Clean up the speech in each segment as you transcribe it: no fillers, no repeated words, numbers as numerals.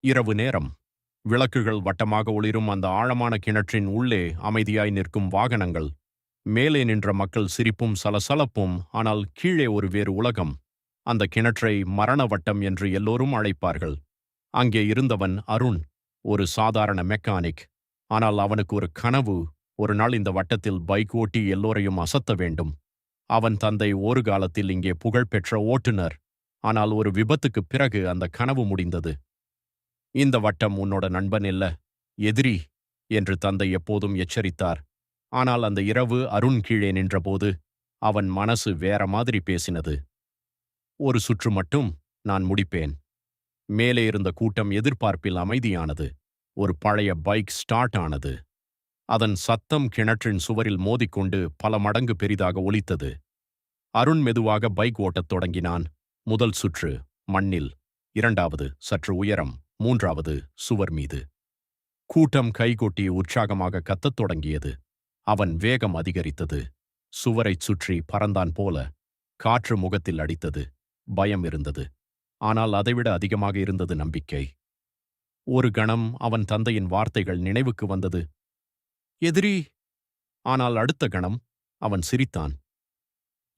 இரவு நேரம். விளக்குகள் வட்டமாக ஒளிரும் அந்த ஆழமான கிணற்றின் உள்ளே அமைதியாய் நிற்கும் வாகனங்கள். மேலே நின்ற மக்கள் சிரிப்பும் சலசலப்பும், ஆனால் கீழே ஒரு வேறு உலகம். அந்த கிணற்றை மரண வட்டம் என்று எல்லோரும் அழைப்பார்கள். அங்கே இருந்தவன் அருண், ஒரு சாதாரண மெக்கானிக். ஆனால் அவனுக்கு ஒரு கனவு, ஒரு நாள் இந்த வட்டத்தில் பைக் ஓட்டி எல்லோரையும் அசத்த வேண்டும். அவன் தந்தை ஒரு காலத்தில் இங்கே புகழ்பெற்ற ஓட்டுநர். ஆனால் ஒரு விபத்துக்குப் பிறகு அந்த கனவு முடிந்தது. இந்த வட்டம் உன்னோட நண்பன் இல்ல, எதிரி என்று தந்தை எப்போதும் எச்சரித்தார். ஆனால் அந்த இரவு அருண் கீழே நின்றபோது அவன் மனசு வேற மாதிரி பேசினது. ஒரு சுற்று மட்டும், நான் முடிப்பேன். மேலே இருந்த கூட்டம் எதிர்பார்ப்பில் அமைதியானது. ஒரு பழைய பைக் ஸ்டார்ட் ஆனது. அதன் சத்தம் கிணற்றின் சுவரில் மோதிக்கொண்டு பல மடங்கு பெரிதாக ஒலித்தது. அருண் மெதுவாக பைக் ஓட்டத் தொடங்கினான். முதல் சுற்று மண்ணில், இரண்டாவது சற்று உயரம், மூன்றாவது சுவர் மீது. கூட்டம் கைகொட்டி உற்சாகமாக கத்தத் தொடங்கியது. அவன் வேகம் அதிகரித்தது. சுவரைச் சுற்றி பறந்தான் போல. காற்று முகத்தில் அடித்தது. பயம் இருந்தது. ஆனால் அதைவிட அதிகமாக இருந்தது நம்பிக்கை. ஒரு கணம் அவன் தந்தையின் வார்த்தைகள் நினைவுக்கு வந்தது. எதிரி. ஆனால் அடுத்த கணம் அவன் சிரித்தான்.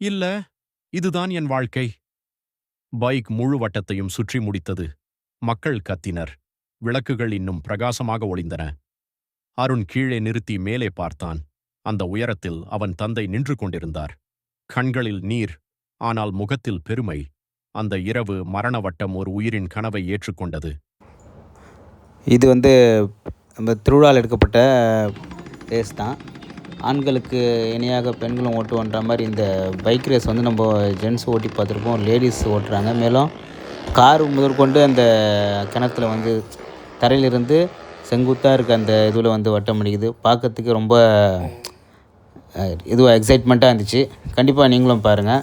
இல்ல, இதுதான் என் வாழ்க்கை. பைக் முழு வட்டத்தையும் சுற்றி முடித்தது. மக்கள் கத்தினர். விளக்குகள் இன்னும் பிரகாசமாக ஒளிந்தன. அருண் கீழே நிறுத்தி மேலே பார்த்தான். அந்த உயரத்தில் அவன் தந்தை நின்று கொண்டிருந்தார். கண்களில் நீர், ஆனால் முகத்தில் பெருமை. அந்த இரவு மரண வட்டம் ஒரு உயிரின் கனவை ஏற்றுக்கொண்டது. இது நம்ம திருவிழாவில் எடுக்கப்பட்ட ரேஸ் தான். ஆண்களுக்கு இணையாக பெண்களும் ஓட்டுவன்ற மாதிரி இந்த பைக் ரேஸ் நம்ம ஜென்ஸ் ஓட்டி பார்த்துருப்போம், லேடிஸ் ஓட்டுறாங்க. மேலும் கார் முதற்கொண்டு அந்த கிணத்துல தரையிலிருந்து செங்குத்தாக இருக்க அந்த இதில் வட்டம் அடிக்குது. பார்க்கறதுக்கு ரொம்ப இதுவாக எக்ஸைட்மெண்ட்டாக இருந்துச்சு. கண்டிப்பாக நீங்களும் பாருங்கள்.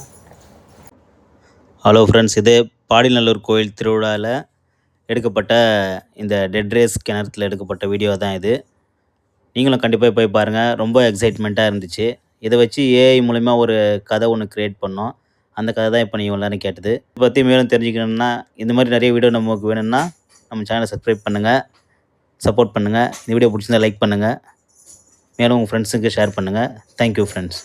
ஹலோ ஃப்ரெண்ட்ஸ், இது பாடிநல்லூர் கோயில் திருவிழாவில் எடுக்கப்பட்ட இந்த டெட் ரேஸ் கிணத்துல எடுக்கப்பட்ட வீடியோ தான் இது. நீங்களும் கண்டிப்பாக போய் பாருங்கள். ரொம்ப எக்ஸைட்மெண்ட்டாக இருந்துச்சு. இதை வச்சு ஏஐ மூலிமா ஒரு கதை ஒன்று க்ரியேட் பண்ணோம். அந்த கதை தான் இப்போ நீங்கள் எல்லாரும் கேட்டது. இதை பற்றி மேலும் தெரிஞ்சுக்கணுன்னா, இந்த மாதிரி நிறைய வீடியோ நமக்கு வேணும்னா நம்ம சேனலை சப்ஸ்கிரைப் பண்ணுங்கள், சப்போர்ட் பண்ணுங்கள். இந்த வீடியோ பிடிச்சிருந்தா லைக் பண்ணுங்கள். மேலும் உங்கள் ஃப்ரெண்ட்ஸுக்கு ஷேர் பண்ணுங்கள். Thank you friends.